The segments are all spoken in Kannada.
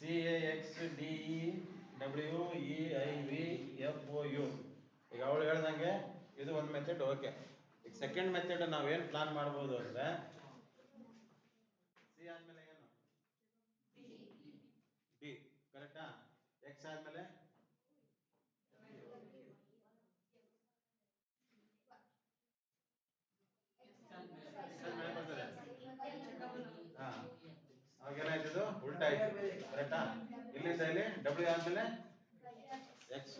CAXDEWEIVFOU. ಈಗ ಅವಳು ಹೇಳ್ದಂಗೆ ಇದು ಒಂದು ಮೆಥಡ್. ಓಕೆ, ಈಗ ಸೆಕೆಂಡ್ ಮೆಥಡ್ ನಾವೇನು ಪ್ಲಾನ್ ಮಾಡ್ಬೋದು ಅಂದರೆ ಸಿ ಆದಮೇಲೆ ಏನು ಡಿ, ಕರೆಕ್ಟಾ? ಎಕ್ಸ್ ಆದಮೇಲೆ ಬರ್ತದೆ. ಹಾಂ, ಅವಾಗೇನಾಯ್ತು? ಉಲ್ಟಾ ಆಯ್ತು, ಕರೆಕ್ಟಾ? ಇಲ್ಲಿಂದ ಇಲ್ಲಿ ಡಬ್ಲ್ಯೂ ಆದಮೇಲೆ ಎಕ್ಸ್.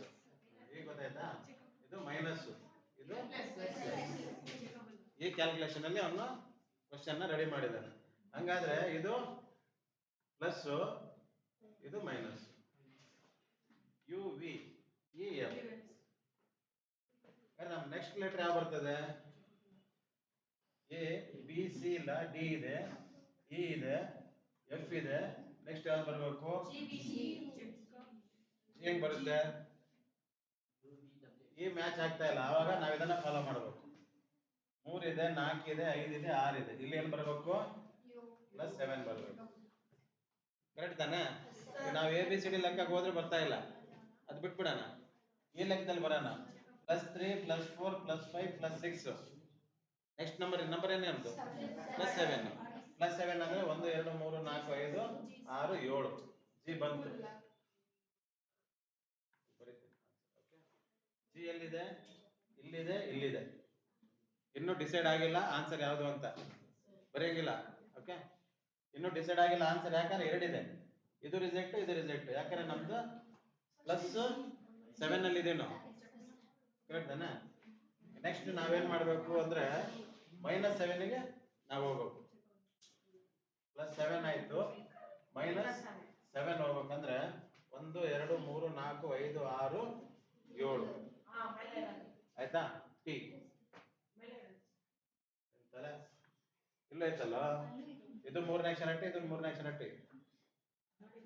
ಈಗ ಗೊತ್ತಾಯ್ತಾ? ಇದು ಮೈನಸ್, ಇದು ಈ ಕ್ಯಾಲ್ಕುಲೇಷನ್ ಅಲ್ಲಿ ಅವನು ಕ್ವಶನ್ ರೆಡಿ ಮಾಡಿದ್ದಾನೆ. ಹಂಗಾದ್ರೆ ಇದು ಪ್ಲಸ್, ಇದು minus. U V E F. ನಮ್ಮ ನೆಕ್ಸ್ಟ್ ಲೆಟರ್ ಯಾವ ಬರ್ತದೆ? ಎ ಬಿ ಸಿ ಇಲ್ಲ, ಡಿ ಇದೆ, ಇ ಇದೆ, ಎಫ್ ಇದೆ. ನೆಕ್ಸ್ಟ್ ಯಾವ್ದು ಬರಬೇಕು? ಹೆಂಗ್ ಬರುತ್ತೆ? ಈ ಮ್ಯಾಚ್ ಆಗ್ತಾ ಇಲ್ಲ, ಆವಾಗ ನಾವು ಇದನ್ನ ಫಾಲೋ ಮಾಡಬೇಕು. 3 ಇದೆ, 4 ಇದೆ, 5 ಇದೆ, 6 ಇದೆ. ಇಲ್ಲಿ ಏನು ಬರಬೇಕು? +7 ಬರಬೇಕು. ಕರೆಕ್ಟ್ ತಾನೆ? ನಾವು ಎ ಬಿ ಸಿ ಡಿ ಲೆಕ್ಕಕ್ಕೆ ಹೋದ್ರೆ ಬರ್ತಾ ಇಲ್ಲ, ಅದು ಬಿಟ್ಬಿಡೋಣ. ಈ ಲೆಕ್ಕದಲ್ಲಿ ಬರೋಣ. +3 +4 +5 +6. ನೆಕ್ಸ್ಟ್ ನಂಬರ್ ಏನೇನು? +7. +7 ಅಂದ್ರೆ 1 2 3 4 5 6 7. ಜಿ ಬಂತು. ಜಿ ಎಲ್ಲಿದೆ? ಇಲ್ಲಿದೆ, ಇಲ್ಲಿದೆ. ಇನ್ನೂ ಡಿಸೈಡ್ ಆಗಿಲ್ಲ ಆನ್ಸರ್ ಯಾವುದು ಅಂತ ಬರೆಯಂಗಿಲ್ಲ. ಓಕೆ, ಇನ್ನೂ ಡಿಸೈಡ್ ಆಗಿಲ್ಲ ಆನ್ಸರ್. ಯಾಕಂದ್ರೆ ಎರಡಿದೆ, ಇದು ರಿಜೆಕ್ಟ್, ಇದು ರಿಜೆಕ್ಟ್. ಯಾಕಂದ್ರೆ ನಮ್ದು +7 ಅಲ್ಲಿ ಇದೆ ನಾವು. ಕರೆಕ್ಟ್ ತಾನೆ? ನೆಕ್ಸ್ಟ್ ನಾವೇನ್ ಮಾಡಬೇಕು ಅಂದ್ರೆ -7ಗೆ ನಾವು ಹೋಗ್ಬೇಕು. +7 ಆಯ್ತು, -7 ಹೋಗ್ಬೇಕಂದ್ರೆ 1 2 3 4 5 6 7. ಆಯ್ತಾ? ಟಿ ಇಲ್ಲ ಐತಲ್ಲ, ಇದು 3ನೇ ಅಕ್ಷರ ಟಿ, ಇದು 3ನೇ ಅಕ್ಷರ ಟಿ.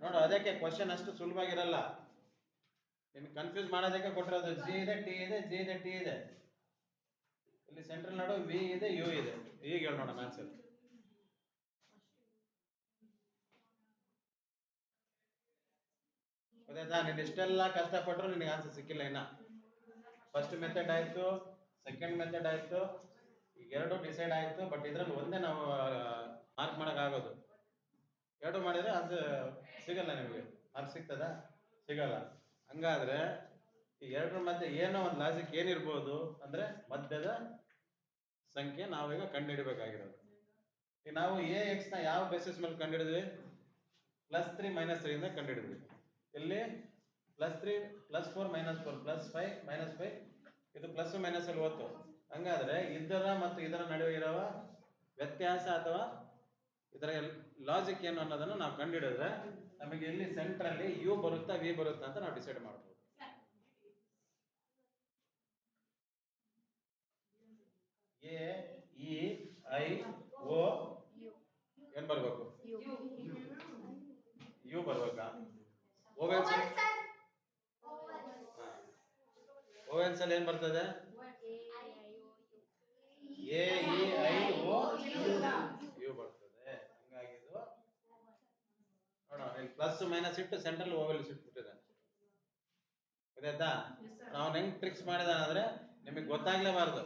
ನೋಡು, ಅದಕ್ಕೆ ಕ್ವಶನ್ ಅಷ್ಟು ಸುಲಭವಾಗಿರಲ್ಲ. ನಿಮ್ಗೆ ಕನ್ಫ್ಯೂಸ್ ಮಾಡೋದಕ್ಕೆ ಕೊಟ್ಟಿರೋದು. ಜಿ ಇದೆ, ಟಿ ಇದೆ, ಜಿ ಇದೆ, ಟಿ ಇದೆ. ಇಲ್ಲಿ ಸೆಂಟ್ರಲ್ ನೋಡು, ವಿ ಇದೆ, ಯು ಇದೆ. ಈಗ ಹೇಳಿ ನೋಡೋಣ ಆನ್ಸರ್. ಗೊತ್ತಾಯ್ತಾ? ನೀನು ಇಷ್ಟೆಲ್ಲ ಕಷ್ಟಪಟ್ಟರು ನಿನಗೆ ಆನ್ಸರ್ ಸಿಕ್ಕಿಲ್ಲ. ಇನ್ನ ಫಸ್ಟ್ ಮೆಥಡ್ ಆಯ್ತು, ಸೆಕೆಂಡ್ ಮೆಥಡ್ ಆಯ್ತು, ಈಗ 2 ಡಿಸೈಡ್ ಆಯ್ತು. ಬಟ್ ಇದ್ರಲ್ಲಿ ಒಂದೇ ನಾವು ಮಾರ್ಕ್ ಮಾಡೋಕ್ಕಾಗೋದು. 2 ಮಾಡಿದ್ರೆ ಅದು ಸಿಗಲ್ಲ ನಿಮಗೆ. ಮಾರ್ಕ್ ಸಿಗ್ತದ? ಸಿಗಲ್ಲ. ಹಂಗಾದ್ರೆ ಈ 2 ಮಧ್ಯೆ ಏನೋ ಒಂದು ಲಾಜಿಕ್ ಏನಿರ್ಬೋದು ಅಂದ್ರೆ ಮಧ್ಯದ ಸಂಖ್ಯೆ ನಾವೀಗ ಕಂಡುಹಿಡಬೇಕಾಗಿರೋದು. ಈಗ ನಾವು ಎ ಎಕ್ಸ್ ನ ಯಾವ ಬೇಸಿಸ್ ಮೇಲೆ ಕಂಡುಹಿಡಿದ್ವಿ? +3 -3 ಇಂದ ಕಂಡುಹಿಡಿದ್ವಿ. ಇಲ್ಲಿ +3 +4 -4 +5 -5. ಇದು ಪ್ಲಸ್ ಮೈನಸ್ ಅಲ್ಲಿ ಹೋಯ್ತು. ಹಂಗಾದ್ರೆ ಇದರ ಮತ್ತು ಇದರ ನಡುವೆ ಇರುವ ವ್ಯತ್ಯಾಸ ಅಥವಾ ಇದರ ಲಾಜಿಕ್ ಏನು ಅನ್ನೋದನ್ನು ನಾವು ಕಂಡುಹಿಡಿದ್ರೆ ನಮಗೆ ಇಲ್ಲಿ ಸೆಂಟರ್ ಅಲ್ಲಿ ಯು ಬರುತ್ತಾ ವಿ ಬರುತ್ತಾ ಅಂತ ನಾವು ಡಿಸೈಡ್ ಮಾಡ್ಬೋದು. ಎ ಇ ಐ ಓ ಏನ್ ಬರ್ಬೇಕು? ಯು ಬರ್ಬೇಕಾ? ಓವೆಲ್ಸ್ ಅಲ್ಲಿ ಏನ್ ಬರ್ತದೆ? A E I O U ಬರ್ತದೆ. ಹಂಗಾಗಿ ಇದು ನೋಡೋಣ, ಇಲ್ಲಿ ಪ್ಲಸ್ ಮೈನಸ್ ಇಟ್ಟು ಸೆಂಟ್ರಲ್ ಓವೆಲ್ಸ್ ಇಟ್ಬಿಟ್ಟಿದ್ದಾನೆ. ಗೊತ್ತಾಯ್ತಾ? ನಾವು ಹೆಂಗ್ ಟ್ರಿಕ್ಸ್ ಮಾಡಿದಾನೆ ಅಂದ್ರೆ ನಿಮಗೆ ಗೊತ್ತಾಗ್ಲೇಬಾರ್ದು.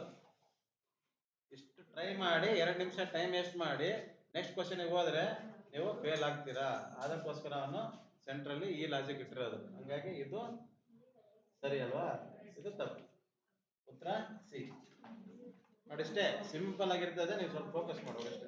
ಇಷ್ಟು ಟ್ರೈ ಮಾಡಿ 2 ನಿಮಿಷ ಟೈಮ್ ವೇಸ್ಟ್ ಮಾಡಿ ನೆಕ್ಸ್ಟ್ ಕ್ವಶನ್ಗೆ ಹೋದ್ರೆ ನೀವು ಫೇಲ್ ಆಗ್ತೀರಾ. ಅದಕ್ಕೋಸ್ಕರ ಅವನು ಸೆಂಟ್ರಲ್ಲಿ ಈ ಲಾಜಿಕ್ ಇಟ್ಟಿರೋದು. ಹಂಗಾಗಿ ಇದು ಸರಿ ಅಲ್ವಾ? ಇದು ತಪ್ಪು. ಉತ್ತರ ಸಿ. ನೋಡಿ, ಇಷ್ಟೇ ಸಿಂಪಲ್ ಆಗಿರ್ತದೆ. ನೀವು ಸ್ವಲ್ಪ ಫೋಕಸ್ ಮಾಡೋದು ಅಷ್ಟೇ.